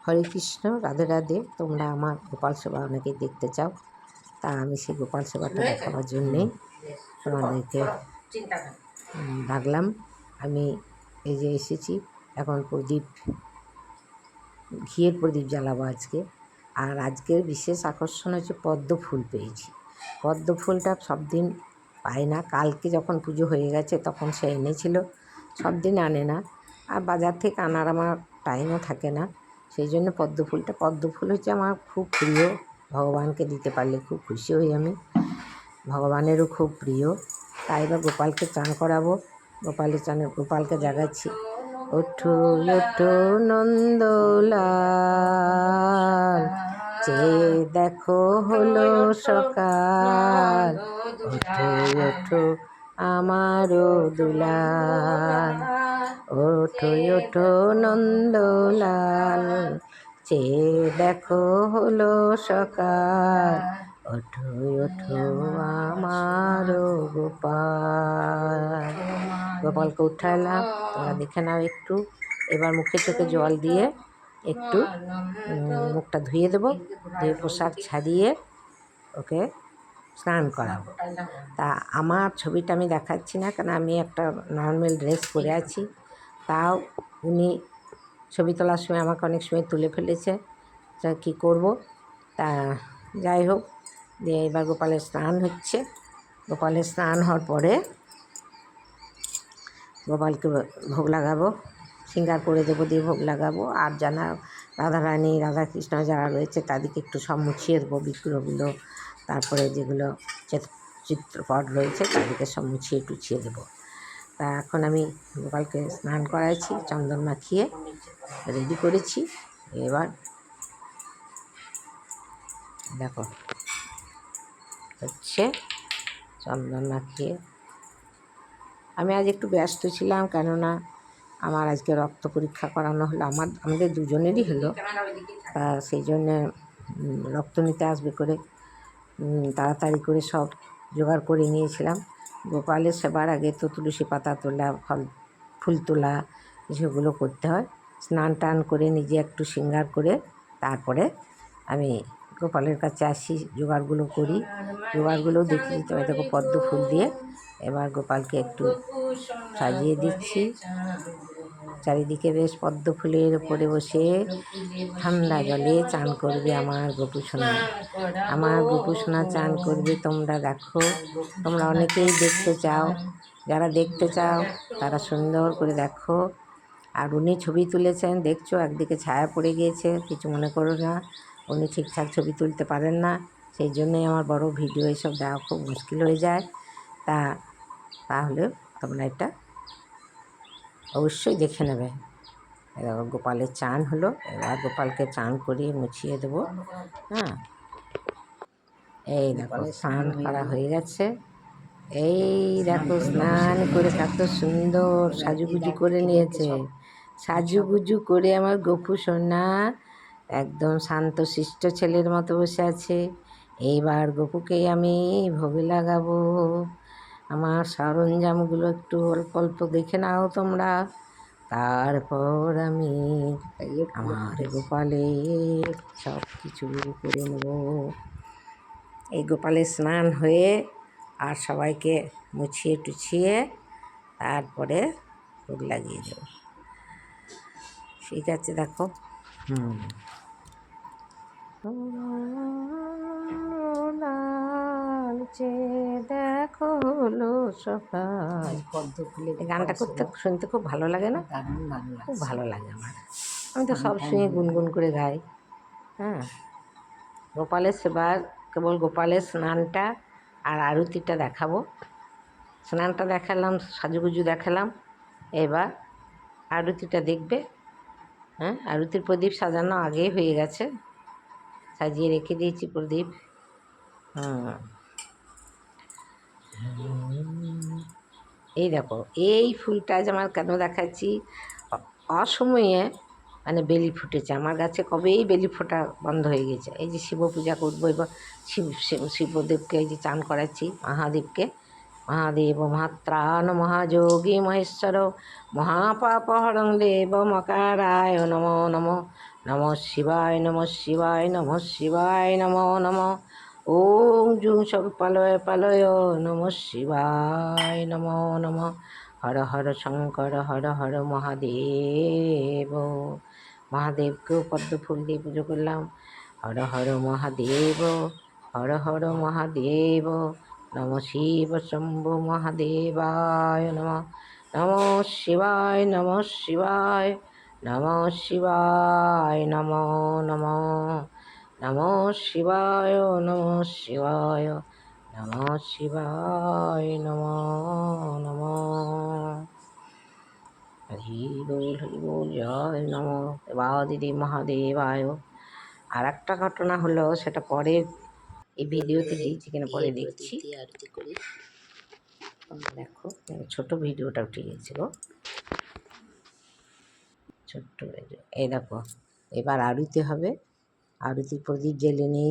হরে কৃষ্ণ, রাধে রাধে। তোমরা আমার গোপাল সেবা অনেকেই দেখতে চাও, তা আমি সেই গোপাল সেবাটা দেখাবার জন্যেই তোমাদেরকে ডাকলাম। আমি এই যে এসেছি, এখন প্রদীপ, ঘিয়ের প্রদীপ জ্বালাবো আজকে। আর আজকের বিশেষ আকর্ষণ হচ্ছে পদ্ম ফুল পেয়েছি। পদ্ম ফুলটা সব দিন পাই না, কালকে যখন পুজো হয়ে গেছে তখন সে এনেছিল, সব দিন আনে না, আর বাজার থেকে আনার আমার টাইমও থাকে না, সেই জন্য পদ্ম ফুল হচ্ছে আমার খুব প্রিয়। ভগবানকে দিতে পারলে খুব খুশি হই আমি, ভগবানেরও খুব প্রিয়। তাই বা গোপালকে চান করাবো, গোপালকে জাগাচ্ছি। ওঠো ওঠো নন্দলাল, চেয়ে দেখো হলো সকাল। ওঠো ওঠো আমারও দুলাল, ওঠো ওঠো নন্দলাল, চেয়ে দেখো হলো সকাল। ওঠো ওঠো আমারও গোপাল। গোপালকে উঠালাম, তোমরা দেখে নাও একটু। এবার মুখে চোখে জল দিয়ে একটু মুখটা ধুয়ে দেবো, দিয়ে পোশাক ছাড়িয়ে ওকে স্নান করাবো। তা আমার ছবিটা আমি দেখাচ্ছি না, কারণ আমি একটা নর্মাল ড্রেস পরে আছি। তাও উনি ছবি তোলার সময় আমাকে অনেক সময় তুলে ফেলেছে, তা কী করবো। তা যাই হোক, দিয়ে এবার গোপালের স্নান হচ্ছে। গোপালের স্নান হওয়ার পরে গোপালকে ভোগ লাগাবো, শৃঙ্গার করে দেবো, দিয়ে ভোগ লাগাবো। আর জানা রাধারানী রাধাকৃষ্ণ যারা রয়েছে তাদেরকে একটু সব মুছিয়ে দেবো, বিগ্রহগুলো, তারপরে যেগুলো চিত্রপট রয়েছে তাদেরকে সব মুছিয়ে টুছিয়ে দেবো। তা এখন আমি গোপালকে স্নান করাইছি, চন্দন মাখিয়ে রেডি করেছি। এবার দেখো হচ্ছে চন্দন মাখিয়ে। আমি আজ একটু ব্যস্ত ছিলাম, কেননা আমার আজকে রক্ত পরীক্ষা করানো হলো, আমাদের দুজনেরই হলো। তা সেই জন্যে রক্ত নিতে আসবে করে তাড়াতাড়ি করে সব জোগাড় করে নিয়েছিলাম। গোপালের সেবার আগে তো তুলসী পাতা তোলা, ফুল তোলা, সেগুলো করতে হয়। স্নান টান করে নিজে একটু শৃঙ্গার করে তারপরে আমি গোপালের কাছে আসি, জোগাড়গুলো করি। জোগাড়গুলো দেখিয়ে দিতে হয়। দেখো পদ্ম ফুল দিয়ে এবার গোপালকে একটু সাজিয়ে দিচ্ছি। চারিদিকে বেশ পদ্ম ফুলের উপরে বসে ঠান্ডা জলে চান করবে আমার গোপুসোনা, আমার গোপুসোনা চান করবে। তোমরা দেখো, তোমরা অনেকেই দেখতে চাও, যারা দেখতে চাও তারা সুন্দর করে দেখো। আর উনি ছবি তুলেছেন, দেখছো একদিকে ছায়া পড়ে গিয়েছে, কিছু মনে করো না, উনি ঠিকঠাক ছবি তুলতে পারেন না, সেই জন্যই আমার বড় ভিডিও এসব দেওয়া খুব মুশকিল হয়ে যায়। তাহলে তোমরা এটা অবশ্যই দেখে নেবে। এবার গোপালের চান হলো, এবার গোপালকে চান করিয়ে মুছিয়ে দেবো। হ্যাঁ, এই দেখো স্নান করা হয়ে গেছে। এই দেখো স্নান করে কত সুন্দর সাজুগুজু করে নিয়েছে। সাজুগুজু করে আমার গোপু সোনা একদম শান্তশিষ্ট ছেলের মতো বসে আছে। এইবার গোপুকেই আমি ভোগে লাগাবো। আমার সরঞ্জামগুলো একটু অল্প অল্প দেখে নাও তোমরা। তারপর আমি আমার গোপালের সব কিছু করে নেব। এই গোপালের স্নান হয়ে আর সবাইকে মুছিয়ে টুছিয়ে তারপরে ভোগ লাগিয়ে দেব। ঠিক আছে, দেখো। দেখো হলো সকাল। পদ্ম ফুলের গানটা শুনতে খুব ভালো লাগে না? খুব ভালো লাগে আমার। আমি তো সব সময় গুনগুন করে গাই। হ্যাঁ, গোপালের সেবার কেবল গোপালের স্নানটা আর আরতিটা দেখাবো। স্নানটা দেখালাম, সাজুগুজু দেখালাম, এবার আরতিটা দেখবে। হ্যাঁ, আরতির প্রদীপ সাজানো আগেই হয়ে গেছে, সাজিয়ে রেখে দিয়েছি প্রদীপ। এই দেখো, এই ফুলটা আজ আমার কেন দেখাচ্ছি, অসময়ে মানে বেলি ফুটেছে আমার গাছে। কবেই বেলি ফোটা বন্ধ হয়ে গেছে। এই যে শিব পূজা করবো, এবার শিবদেবকে এই যে চান করাচ্ছি, মহাদেবকে, महादेव महात्राण महायोगी महेश्वर महापापहरं देव मकाराय नमो नमो नमः शिवाय नमः शिवाय नमः शिवाय नमो नमः ओम जूं सर्पलय पलय नमः शिवाय नमो नमः हर हर शंकर हर हर महादेव महादेवকেও পদ্ম ফুল দিয়ে পুজো করলাম। হর হর মহাদেব হর হর মহাদেব নম শিব শম্ভু মহাদেবায় নম নম শিবায় নম শিবায় নম শিবায় নম নম নম শিবায় নম শিবায় নম শিবায় নম নম হরি বল জয় নম দেবাদিদি মহাদেবায়। আর একটা ঘটনা হলো, সেটা পরে এই ভিডিওতে দিয়েছি কিনা পরে দেখছি। আরতি করি দেখো, ছোট ভিডিওটা উঠে গেছিল, ছোট্ট ভিডিও। এই দেখো, এবার আরতি হবে। আরতি প্রদীপ জেলে নিয়ে